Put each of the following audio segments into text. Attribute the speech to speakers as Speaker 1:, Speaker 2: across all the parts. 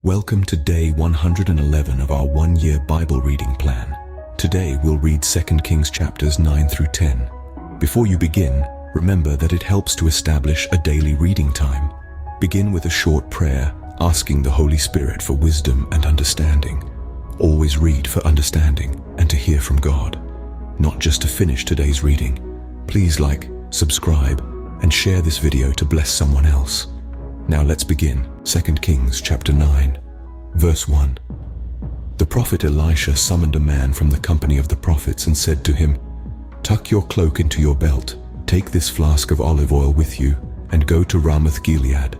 Speaker 1: Welcome to day 111 of our one-year Bible reading plan. Today we'll read 2 Kings chapters 9 through 10. Before you begin, remember that it helps to establish a daily reading time. Begin with a short prayer, asking the Holy Spirit for wisdom and understanding. Always read for understanding and to hear from God, not just to finish today's reading. Please like, subscribe, and share this video to bless someone else. Now let's begin. 2 Kings chapter 9, verse 1. The prophet Elisha summoned a man from the company of the prophets and said to him, "Tuck your cloak into your belt, take this flask of olive oil with you, and go to Ramoth Gilead.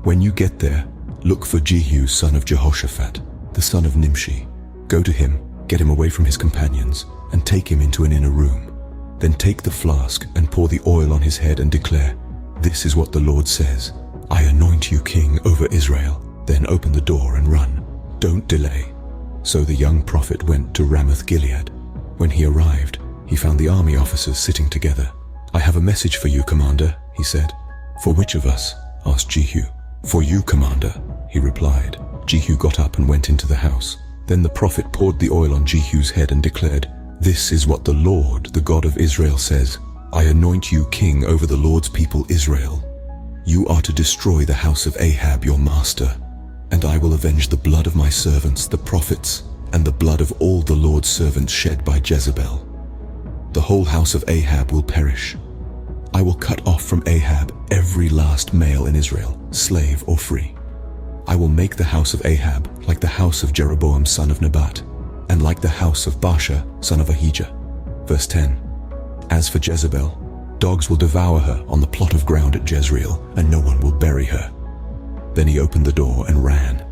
Speaker 1: When you get there, look for Jehu son of Jehoshaphat, the son of Nimshi. Go to him, get him away from his companions, and take him into an inner room. Then take the flask and pour the oil on his head and declare, 'This is what the Lord says. I anoint you king over Israel.' Then open the door and run. Don't delay." So the young prophet went to Ramoth Gilead. When he arrived, he found the army officers sitting together. "I have a message for you, Commander," he said. "For which of us?" asked Jehu. "For you, Commander," he replied. Jehu got up and went into the house. Then the prophet poured the oil on Jehu's head and declared, "This is what the Lord, the God of Israel, says. I anoint you king over the Lord's people Israel. You are to destroy the house of Ahab your master, and I will avenge the blood of my servants, the prophets, and the blood of all the Lord's servants shed by Jezebel. The whole house of Ahab will perish. I will cut off from Ahab every last male in Israel, slave or free. I will make the house of Ahab like the house of Jeroboam son of Nebat, and like the house of Baasha son of Ahijah." Verse 10. "As for Jezebel, dogs will devour her on the plot of ground at Jezreel, and no one will bury her." Then he opened the door and ran.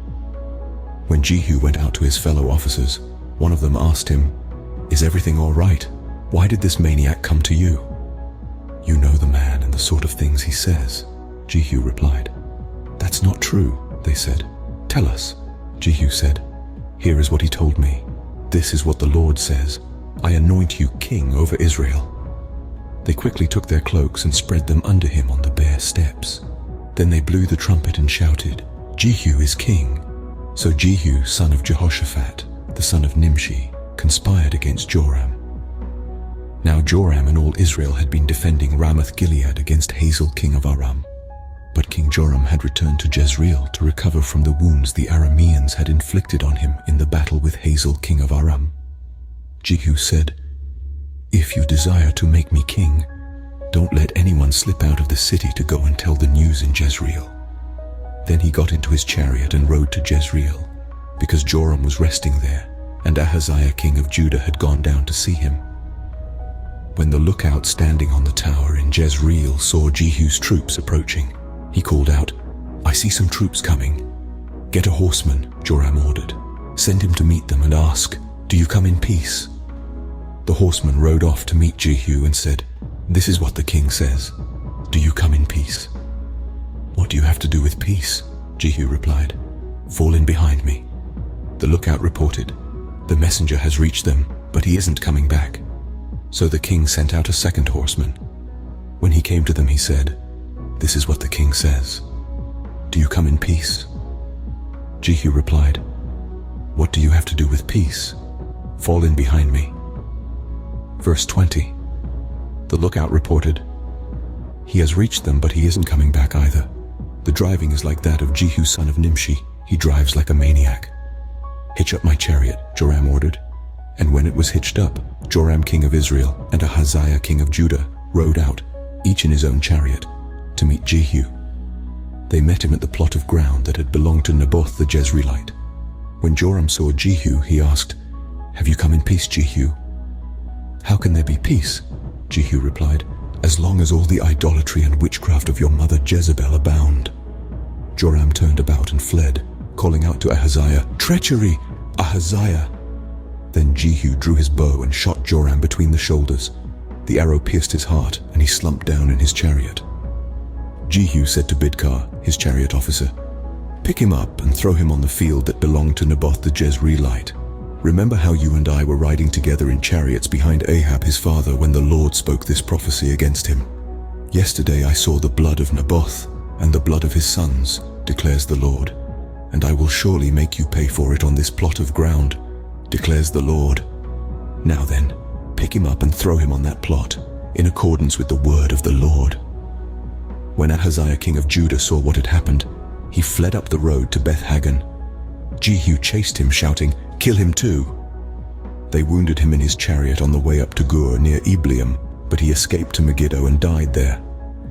Speaker 1: When Jehu went out to his fellow officers, one of them asked him, "Is everything all right? Why did this maniac come to you?" "You know the man and the sort of things he says," Jehu replied. "That's not true," they said. "Tell us." Jehu said, "Here is what he told me. This is what the Lord says. I anoint you king over Israel." They quickly took their cloaks and spread them under him on the bare steps. Then they blew the trumpet and shouted, "Jehu is king." So Jehu, son of Jehoshaphat, the son of Nimshi, conspired against Joram. Now Joram and all Israel had been defending Ramoth Gilead against Hazael king of Aram. But King Joram had returned to Jezreel to recover from the wounds the Arameans had inflicted on him in the battle with Hazael king of Aram. Jehu said, "If you desire to make me king, don't let anyone slip out of the city to go and tell the news in Jezreel." Then he got into his chariot and rode to Jezreel, because Joram was resting there, and Ahaziah king of Judah had gone down to see him. When the lookout standing on the tower in Jezreel saw Jehu's troops approaching, he called out, "I see some troops coming." "Get a horseman," Joram ordered. "Send him to meet them and ask, 'Do you come in peace?'" The horseman rode off to meet Jehu and said, "This is what the king says. Do you come in peace?" "What do you have to do with peace?" Jehu replied. "Fall in behind me." The lookout reported, "The messenger has reached them, but he isn't coming back." So the king sent out a second horseman. When he came to them, he said, "This is what the king says. Do you come in peace?" Jehu replied, "What do you have to do with peace? Fall in behind me." Verse 20. The lookout reported, "He has reached them, but he isn't coming back either. The driving is like that of Jehu son of Nimshi. He drives like a maniac." "Hitch up my chariot," Joram ordered. And when it was hitched up, Joram king of Israel and Ahaziah king of Judah rode out, each in his own chariot, to meet Jehu. They met him at the plot of ground that had belonged to Naboth the Jezreelite. When Joram saw Jehu, he asked, "Have you come in peace, Jehu?" "How can there be peace?" Jehu replied, "As long as all the idolatry and witchcraft of your mother Jezebel abound." Joram turned about and fled, calling out to Ahaziah, "Treachery, Ahaziah!" Then Jehu drew his bow and shot Joram between the shoulders. The arrow pierced his heart, and he slumped down in his chariot. Jehu said to Bidkar, his chariot officer, "Pick him up and throw him on the field that belonged to Naboth the Jezreelite. Remember how you and I were riding together in chariots behind Ahab his father when the Lord spoke this prophecy against him. Yesterday I saw the blood of Naboth and the blood of his sons, declares the Lord. and I will surely make you pay for it on this plot of ground, declares the Lord. Now then, pick him up and throw him on that plot, in accordance with the word of the Lord." When Ahaziah king of Judah saw what had happened, he fled up the road to Beth-Hagan. Jehu chased him, shouting, "Kill him too!" They wounded him in his chariot on the way up to Gur near Ibleam, but he escaped to Megiddo and died there.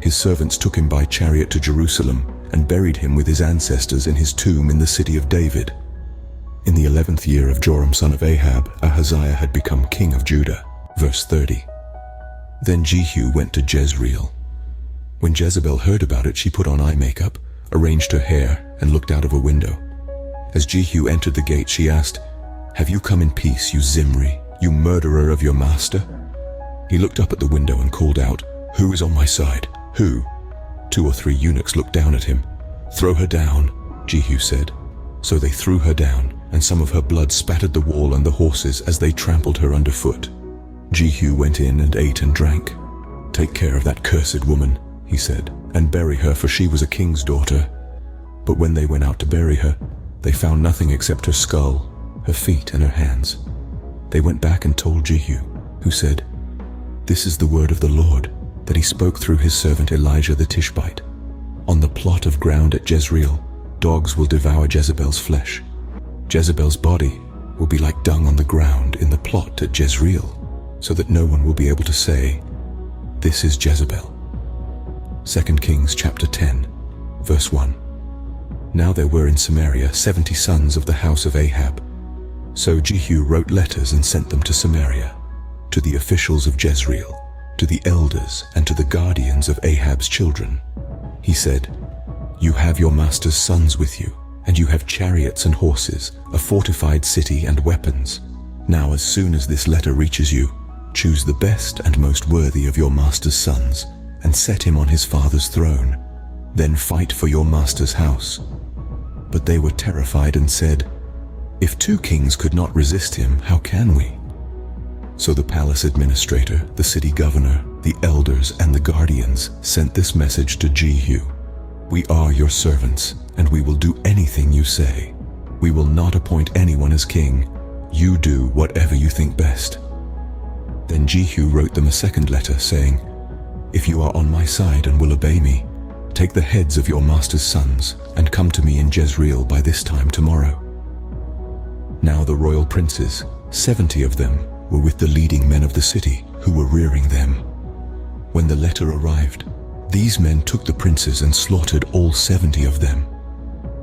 Speaker 1: His servants took him by chariot to Jerusalem and buried him with his ancestors in his tomb in the city of David. In the 11th year of Joram son of Ahab, Ahaziah had become king of Judah. Verse 30. Then Jehu went to Jezreel. When Jezebel heard about it, she put on eye makeup, arranged her hair, and looked out of a window. As Jehu entered the gate, she asked, "Have you come in peace, you Zimri, you murderer of your master?" He looked up at the window and called out, "Who is on my side? Who?" 2 or 3 eunuchs looked down at him. "Throw her down," Jehu said. So they threw her down, and some of her blood spattered the wall and the horses as they trampled her underfoot. Jehu went in and ate and drank. "Take care of that cursed woman," he said, "and bury her, for she was a king's daughter." But when they went out to bury her, they found nothing except her skull, her feet, and her hands. They went back and told Jehu, who said, "This is the word of the Lord, that he spoke through his servant Elijah the Tishbite. On the plot of ground at Jezreel, dogs will devour Jezebel's flesh. Jezebel's body will be like dung on the ground in the plot at Jezreel, so that no one will be able to say, 'This is Jezebel.'" 2 Kings chapter 10, verse 1. Now there were in Samaria 70 sons of the house of Ahab. So Jehu wrote letters and sent them to Samaria, to the officials of Jezreel, to the elders, and to the guardians of Ahab's children. He said, "You have your master's sons with you, and you have chariots and horses, a fortified city and weapons. Now as soon as this letter reaches you, choose the best and most worthy of your master's sons, and set him on his father's throne. Then fight for your master's house." But they were terrified and said, "If 2 kings could not resist him, how can we?" So the palace administrator, the city governor, the elders, and the guardians sent this message to Jehu: "We are your servants, and we will do anything you say. We will not appoint anyone as king. You do whatever you think best." Then Jehu wrote them a second letter, saying, "If you are on my side and will obey me, take the heads of your master's sons and come to me in Jezreel by this time tomorrow." Now the royal princes, 70 of them, were with the leading men of the city, who were rearing them. When the letter arrived, these men took the princes and slaughtered all 70 of them.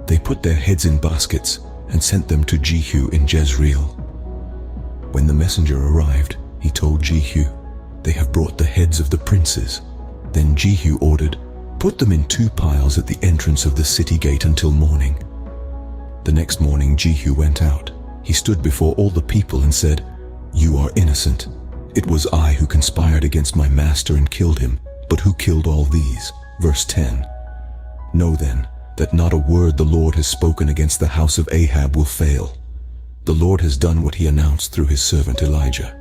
Speaker 1: They put their heads in baskets and sent them to Jehu in Jezreel. When the messenger arrived, he told Jehu, "They have brought the heads of the princes." Then Jehu ordered, "Put them in 2 piles at the entrance of the city gate until morning." The next morning Jehu went out. He stood before all the people and said, "You are innocent. It was I who conspired against my master and killed him, but who killed all these?" Verse 10. "Know then that not a word the Lord has spoken against the house of Ahab will fail. The Lord has done what he announced through his servant Elijah."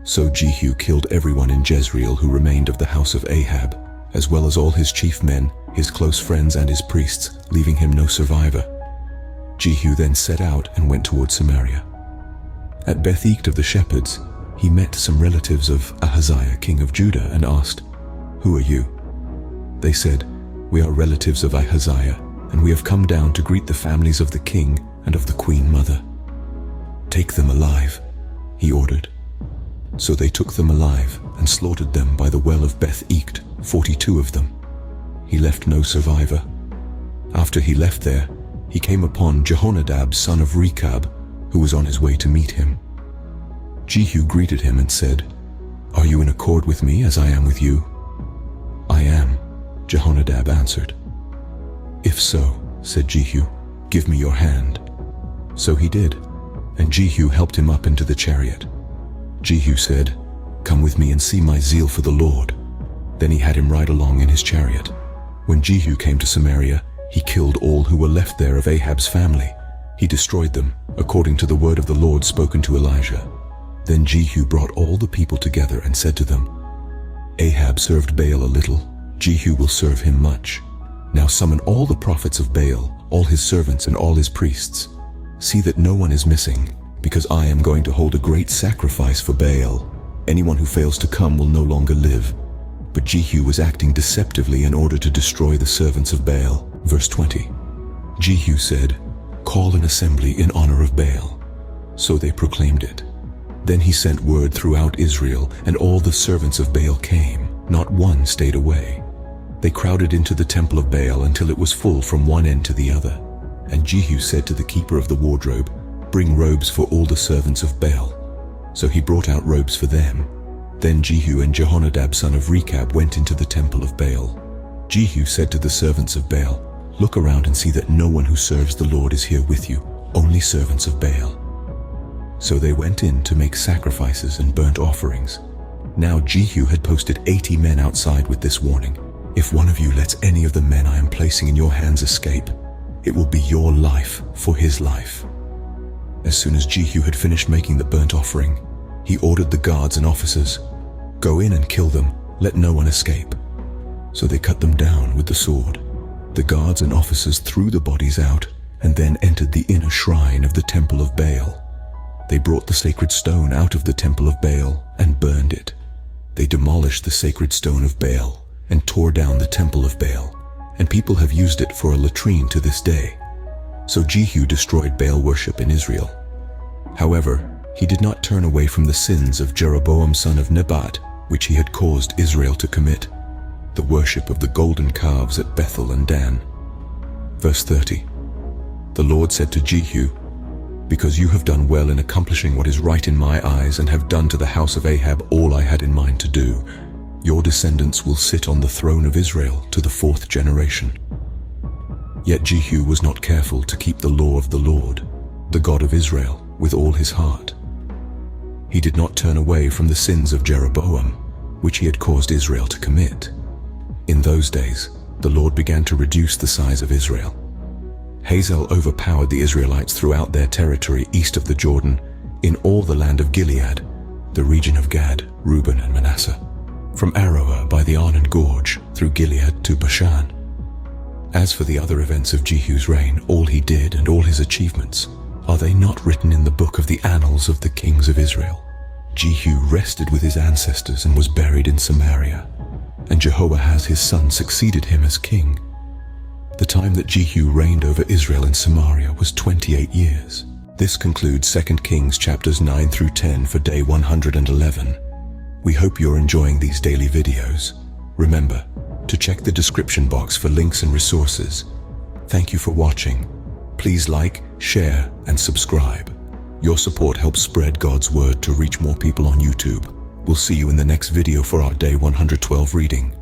Speaker 1: So Jehu killed everyone in Jezreel who remained of the house of Ahab, as well as all his chief men, his close friends, and his priests, leaving him no survivor. Jehu then set out and went toward Samaria. At Beth-Eked of the shepherds, he met some relatives of Ahaziah king of Judah and asked, "Who are you?" They said, "We are relatives of Ahaziah, and we have come down to greet the families of the king and of the queen mother." "Take them alive," he ordered. So they took them alive and slaughtered them by the well of Beth-Eked, 42 of them. He left no survivor. After he left there, he came upon Jehonadab son of Rechab, who was on his way to meet him. Jehu greeted him and said, "Are you in accord with me as I am with you?" "I am," Jehonadab answered. "If so," said Jehu, "give me your hand." So he did, and Jehu helped him up into the chariot. Jehu said, "Come with me and see my zeal for the Lord." Then he had him ride along in his chariot. When Jehu came to Samaria, he killed all who were left there of Ahab's family. He destroyed them, according to the word of the Lord spoken to Elijah. Then Jehu brought all the people together and said to them, "Ahab served Baal a little, Jehu will serve him much. Now summon all the prophets of Baal, all his servants and all his priests. See that no one is missing, because I am going to hold a great sacrifice for Baal. Anyone who fails to come will no longer live." But Jehu was acting deceptively in order to destroy the servants of Baal. Verse 20. Jehu said, "Call an assembly in honor of Baal." So they proclaimed it. Then he sent word throughout Israel, and all the servants of Baal came. Not one stayed away. They crowded into the temple of Baal until it was full from one end to the other. And Jehu said to the keeper of the wardrobe, "Bring robes for all the servants of Baal." So he brought out robes for them. Then Jehu and Jehonadab son of Rechab went into the temple of Baal. Jehu said to the servants of Baal, "Look around and see that no one who serves the Lord is here with you, only servants of Baal." So they went in to make sacrifices and burnt offerings. Now Jehu had posted 80 men outside with this warning: "If one of you lets any of the men I am placing in your hands escape, it will be your life for his life." As soon as Jehu had finished making the burnt offering, he ordered the guards and officers, "Go in and kill them, let no one escape." So they cut them down with the sword. The guards and officers threw the bodies out and then entered the inner shrine of the temple of Baal. They brought the sacred stone out of the temple of Baal and burned it. They demolished the sacred stone of Baal and tore down the temple of Baal, and people have used it for a latrine to this day. So Jehu destroyed Baal worship in Israel. However, he did not turn away from the sins of Jeroboam son of Nebat, which he had caused Israel to commit, the worship of the golden calves at Bethel and Dan. Verse 30. The Lord said to Jehu, "Because you have done well in accomplishing what is right in my eyes and have done to the house of Ahab all I had in mind to do, your descendants will sit on the throne of Israel to the 4th generation." Yet Jehu was not careful to keep the law of the Lord, the God of Israel, with all his heart. He did not turn away from the sins of Jeroboam, which he had caused Israel to commit. In those days, the Lord began to reduce the size of Israel. Hazael overpowered the Israelites throughout their territory east of the Jordan, in all the land of Gilead, the region of Gad, Reuben, and Manasseh, from Aroer by the Arnon Gorge through Gilead to Bashan. As for the other events of Jehu's reign, all he did and all his achievements, are they not written in the book of the annals of the kings of Israel? Jehu rested with his ancestors and was buried in Samaria, and Jehoahaz his son succeeded him as king. The time that Jehu reigned over Israel in Samaria was 28 years. This concludes 2 Kings chapters 9 through 10 for day 111. We hope you're enjoying these daily videos. Remember to check the description box for links and resources. Thank you for watching. Please like, share, and subscribe. Your support helps spread God's word to reach more people on YouTube. We'll see you in the next video for our day 112 reading.